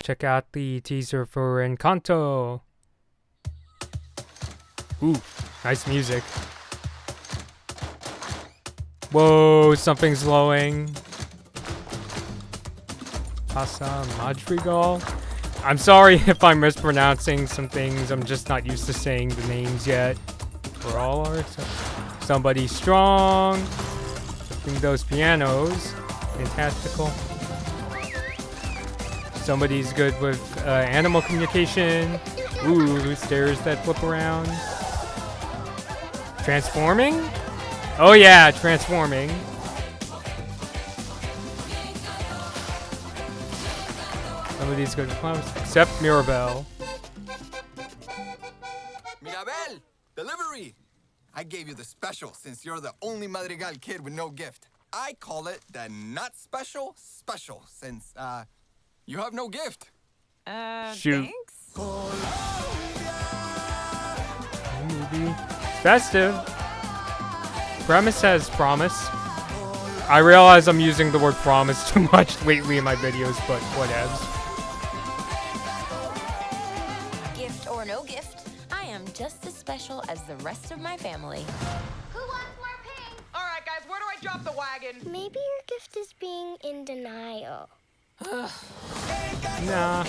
check out the teaser for Encanto. Ooh, nice music. Whoa, something's glowing. Casa Madrigal? I'm sorry if I'm mispronouncing some things. I'm just not used to saying the names yet. For all our somebody strong. Flipping those pianos. Fantastical. Somebody's good with animal communication. Ooh, stairs that flip around. Transforming? Oh yeah, transforming. Somebody's good with clowns, except Mirabel. Mirabel! Delivery! I gave you the special since you're the only Madrigal kid with no gift. I call it the not special special since, you have no gift. Shoot. Thanks? Movie. Festive. Premise has promise. I realize I'm using the word promise too much lately in my videos, but whatevs. Gift or no gift, I am just as special as the rest of my family. Who wants more pink? All right, guys, where do I drop the wagon? Maybe your gift is being in denial. Nah.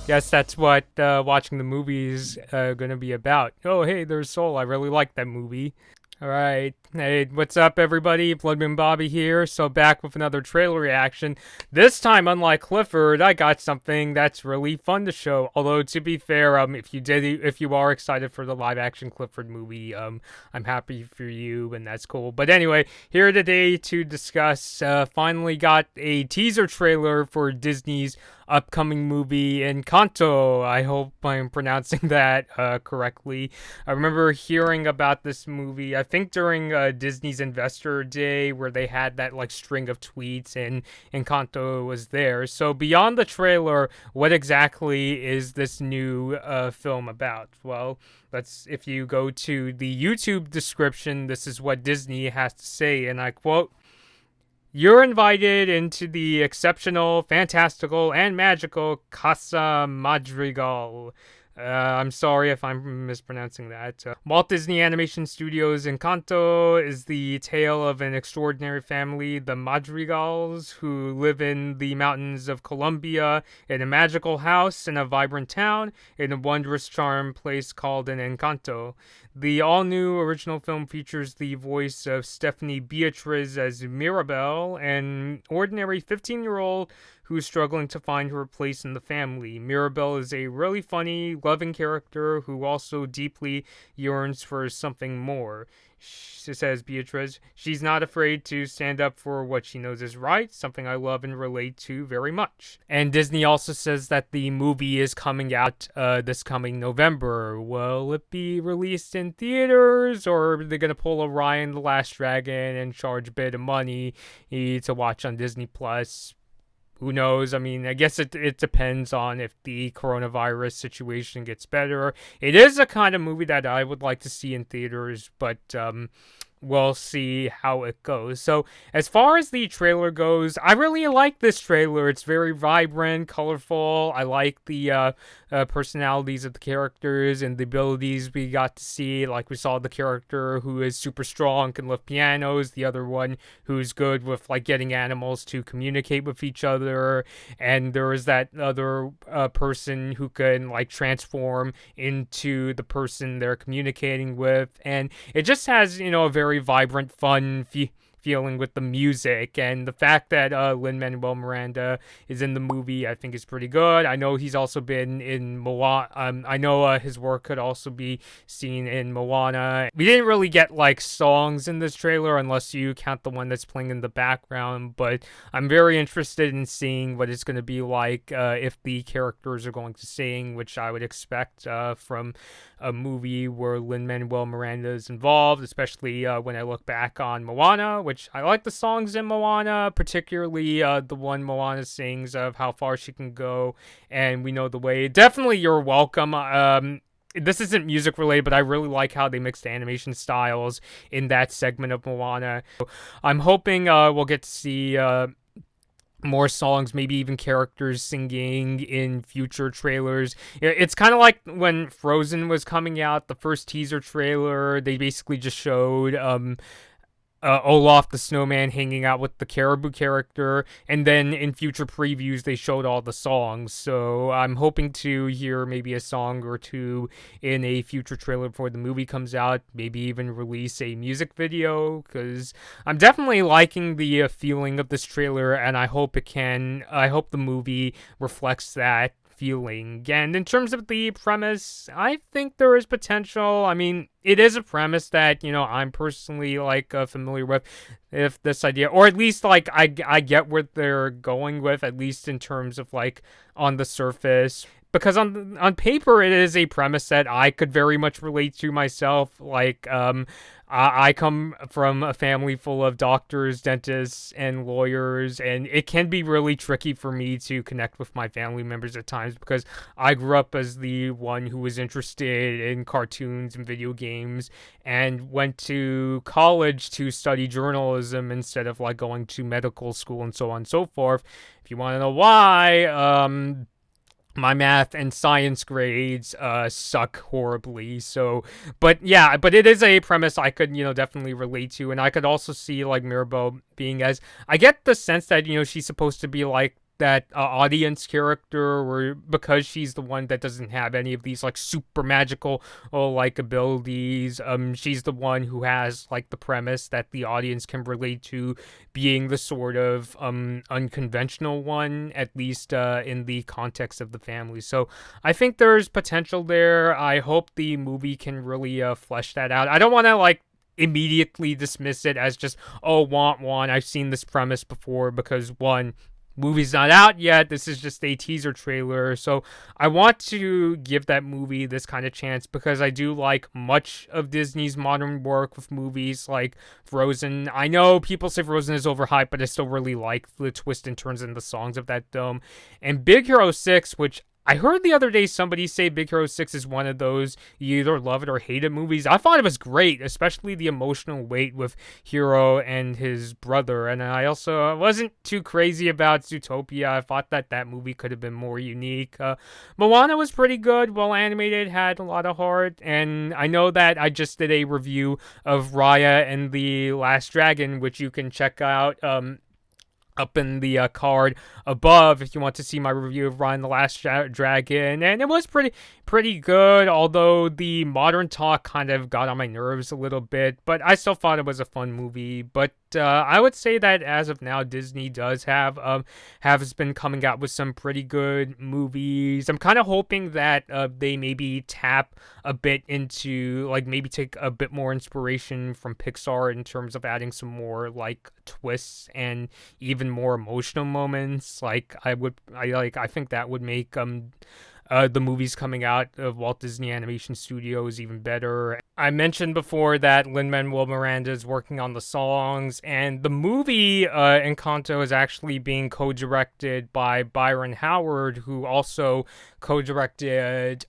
Guess that's what watching the movie's gonna be about. Oh, hey, there's Soul. I really like that movie. Alright, hey, what's up everybody? Bloodman Bobby here, so back with another trailer reaction. This time, unlike Clifford, I got something that's really fun to show. Although, to be fair, if you are excited for the live-action Clifford movie, I'm happy for you, and that's cool. But anyway, here today to discuss, finally got a teaser trailer for Disney's upcoming movie Encanto. I hope I'm pronouncing that correctly. I remember hearing about this movie, I think during Disney's Investor Day, where they had that like string of tweets and Encanto was there. So beyond the trailer, what exactly is this new film about? Well, if you go to the YouTube description, this is what Disney has to say, and I quote, "You're invited into the exceptional, fantastical, and magical Casa Madrigal." I'm sorry if I'm mispronouncing that. Walt Disney Animation Studios' Encanto is the tale of an extraordinary family, the Madrigals, who live in the mountains of Colombia in a magical house in a vibrant town in a wondrous charm place called an Encanto. The all-new original film features the voice of Stephanie Beatriz as Mirabel, an ordinary 15-year-old who's struggling to find her place in the family. Mirabel is a really funny, loving character who also deeply yearns for something more. Says Beatriz, she's not afraid to stand up for what she knows is right, something I love and relate to very much. And Disney also says that the movie is coming out this coming November. Will it be released in theaters, or are they going to pull a Ryan the Last Dragon and charge a bit of money to watch on Disney Plus? Who knows? I mean, I guess it depends on if the coronavirus situation gets better. It is a kind of movie that I would like to see in theaters, but we'll see how it goes. So, as far as the trailer goes, I really like this trailer. It's very vibrant, colorful. I like the personalities of the characters and the abilities we got to see. Like, we saw the character who is super strong, can lift pianos. The other one who's good with, like, getting animals to communicate with each other. And there is that other person who can, like, transform into the person they're communicating with. And it just has, a very vibrant, fun feeling with the music, and the fact that Lin-Manuel Miranda is in the movie, I think is pretty good. I know he's also been in Moana. I know his work could also be seen in Moana. We didn't really get like songs in this trailer unless you count the one that's playing in the background, but I'm very interested in seeing what it's going to be like if the characters are going to sing, which I would expect from a movie where Lin-Manuel Miranda is involved, especially when I look back on Moana, which I like the songs in Moana, particularly the one Moana sings of How Far She Can Go, and We Know the Way. Definitely You're Welcome. This isn't music related, but I really like how they mix the animation styles in that segment of Moana. I'm hoping we'll get to see more songs, maybe even characters singing in future trailers. It's kind of like when Frozen was coming out, the first teaser trailer, they basically just showed Olaf the snowman hanging out with the Caribou character, and then in future previews they showed all the songs. So I'm hoping to hear maybe a song or two in a future trailer before the movie comes out, maybe even release a music video, because I'm definitely liking the feeling of this trailer, and I hope the movie reflects that feeling. And in terms of the premise, I think there is potential. I mean, it is a premise that, I'm personally familiar with, if this idea, or at least I get where they're going with, at least in terms of on the surface. Because on paper, it is a premise that I could very much relate to myself. I come from a family full of doctors, dentists, and lawyers, and it can be really tricky for me to connect with my family members at times because I grew up as the one who was interested in cartoons and video games and went to college to study journalism instead of going to medical school and so on and so forth. If you want to know why, my math and science grades suck horribly. So, but it is a premise I could, definitely relate to. And I could also see Mirabel being I get the sense that, she's supposed to be that audience character, where because she's the one that doesn't have any of these super magical abilities, she's the one who has the premise that the audience can relate to, being the sort of unconventional one, at least in the context of the family. So I think there's potential there. I hope the movie can really flesh that out. I don't want to immediately dismiss it as just, oh, want one, I've seen this premise before, because one, movie's not out yet. This is just a teaser trailer. So I want to give that movie this kind of chance because I do like much of Disney's modern work with movies like Frozen. I know people say Frozen is overhyped, but I still really like the twists and turns in the songs of that film. And Big Hero 6, which I heard the other day somebody say Big Hero 6 is one of those you either love it or hate it movies. I thought it was great, especially the emotional weight with Hero and his brother. And I also wasn't too crazy about Zootopia. I thought that movie could have been more unique. Moana was pretty good, well animated, had a lot of heart. And I know that I just did a review of Raya and the Last Dragon, which you can check out up in the card above if you want to see my review of Ryan the Last Dragon, and it was pretty good, although the modern talk kind of got on my nerves a little bit, but I still thought it was a fun movie. But I would say that as of now, Disney does has been coming out with some pretty good movies. I'm kind of hoping that they maybe tap a bit into maybe take a bit more inspiration from Pixar in terms of adding some more twists and even more emotional moments. I think that would make the movies coming out of Walt Disney Animation Studios even better. I mentioned before that Lin-Manuel Miranda is working on the songs, and the movie Encanto is actually being co-directed by Byron Howard, who also co-directed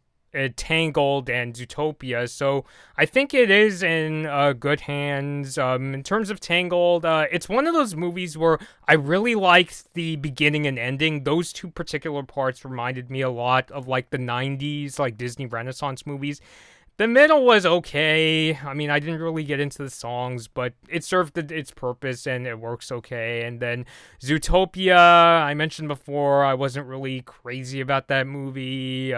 Tangled and Zootopia, so I think it is in good hands. In terms of Tangled, it's one of those movies where I really liked the beginning and ending. Those two particular parts reminded me a lot of the 90s Disney Renaissance movies. The middle was okay. I mean, I didn't really get into the songs, but it served its purpose and it works okay. And then Zootopia, I mentioned before, I wasn't really crazy about that movie.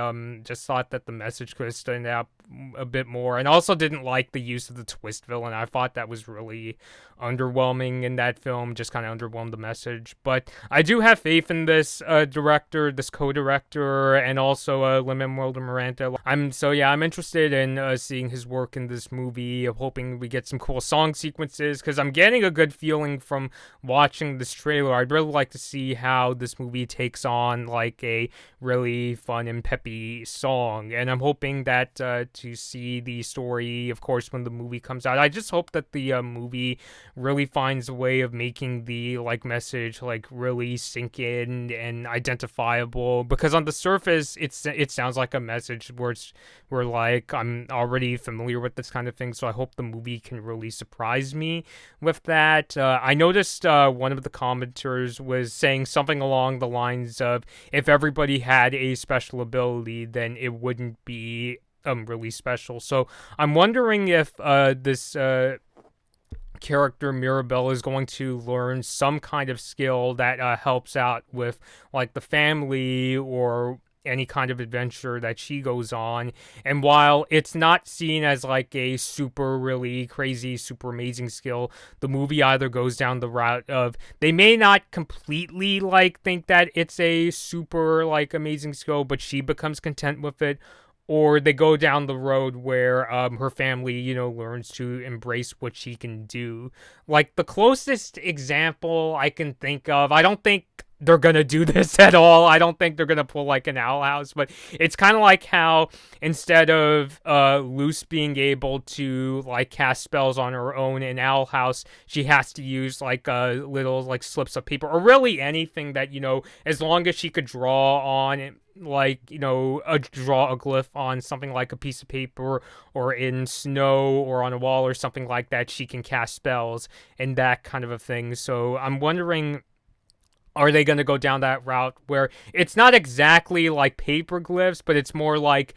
Just thought that the message could have stood out a bit more, and also didn't like the use of the twist villain. I thought that was really underwhelming in that film, just kind of underwhelmed the message. But I do have faith in this director, this co-director, and also Lin-Manuel Miranda. I'm interested in seeing his work in this movie. I'm hoping we get some cool song sequences, because I'm getting a good feeling from watching this trailer. I'd really like to see how this movie takes on a really fun and peppy song, and I'm hoping that to see the story, of course, when the movie comes out. I just hope that the movie really finds a way of making the like message like really sink in and identifiable, because on the surface it sounds like a message where like I'm already familiar with this kind of thing. So I hope the movie can really surprise me with that. I noticed one of the commenters was saying something along the lines of, if everybody had a special ability, then it wouldn't be really special. So I'm wondering if this character Mirabel is going to learn some kind of skill that helps out with like the family or any kind of adventure that she goes on. And while it's not seen as like a super really crazy, super amazing skill, the movie either goes down the route of they may not completely like think that it's a super like amazing skill, but she becomes content with it, or they go down the road where her family, you know, learns to embrace what she can do. Like the closest example I can think of, I don't think they're gonna do this at all. I don't think they're gonna pull like an Owl House, but it's kind of like how instead of Luce being able to like cast spells on her own in Owl House, she has to use like little like slips of paper, or really anything that, you know, as long as she could draw on like, you know, draw a glyph on something like a piece of paper or in snow or on a wall or something like that, she can cast spells and that kind of a thing. So I'm wondering, are they going to go down that route where it's not exactly like paper glyphs, but it's more like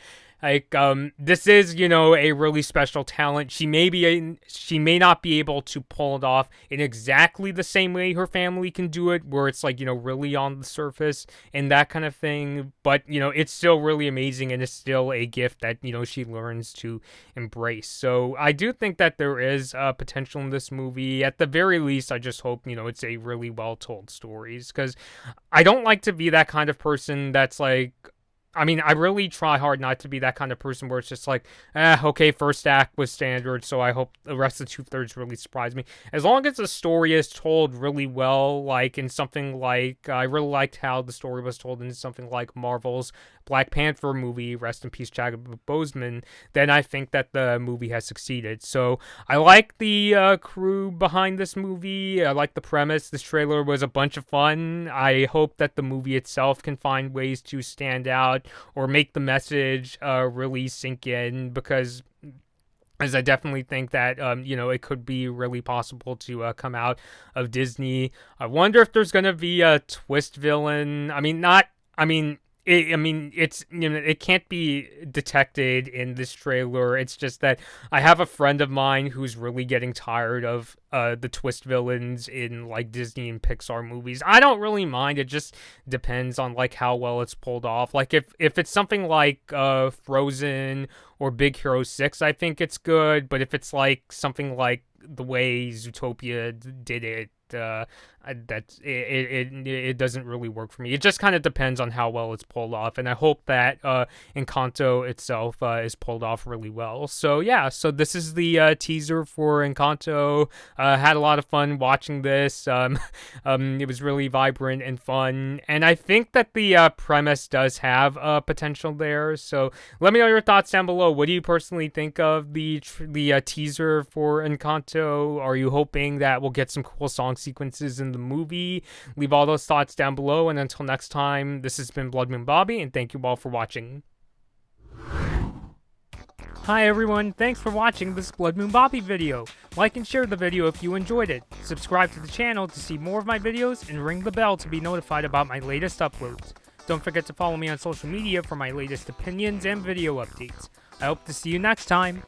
this is, you know, a really special talent. She may not be able to pull it off in exactly the same way her family can do it, where it's like, you know, really on the surface and that kind of thing. But, you know, it's still really amazing, and it's still a gift that, you know, she learns to embrace. So I do think that there is potential in this movie. At the very least, I just hope, you know, it's a really well told story, because I don't like to be that kind of person that's like, I mean, I really try hard not to be that kind of person where it's just like, okay, first act was standard, so I hope the rest of the 2/3 really surprise me. As long as the story is told really well, like in something like, I really liked how the story was told in something like Marvel's Black Panther movie, rest in peace Chadwick Boseman, then I think that the movie has succeeded. So I like the crew behind this movie. I like the premise. This trailer was a bunch of fun. I hope that the movie itself can find ways to stand out or make the message really sink in, because as I definitely think that, you know, it could be really possible to come out of Disney. I wonder if there's going to be a twist villain. It's, you know, it can't be detected in this trailer. It's just that I have a friend of mine who's really getting tired of the twist villains in like Disney and Pixar movies. I don't really mind. It just depends on like how well it's pulled off. Like if it's something like Frozen or Big Hero 6, I think it's good. But if it's like something like the way Zootopia did it, it doesn't really work for me. It just kind of depends on how well it's pulled off, and I hope that Encanto itself is pulled off really well. So yeah, so this is the teaser for Encanto. Had a lot of fun watching this. It was really vibrant and fun, and I think that the premise does have potential there. So let me know your thoughts down below. What do you personally think of the teaser for Encanto? Are you hoping that we'll get some cool song sequences in the movie? Leave all those thoughts down below, and until next time, this has been Blood Moon Bobby, and thank you all for watching. Hi everyone, thanks for watching this Blood Moon Bobby video. Like and share the video if you enjoyed it. Subscribe to the channel to see more of my videos, and ring the bell to be notified about my latest uploads. Don't forget to follow me on social media for my latest opinions and video updates. I hope to see you next time.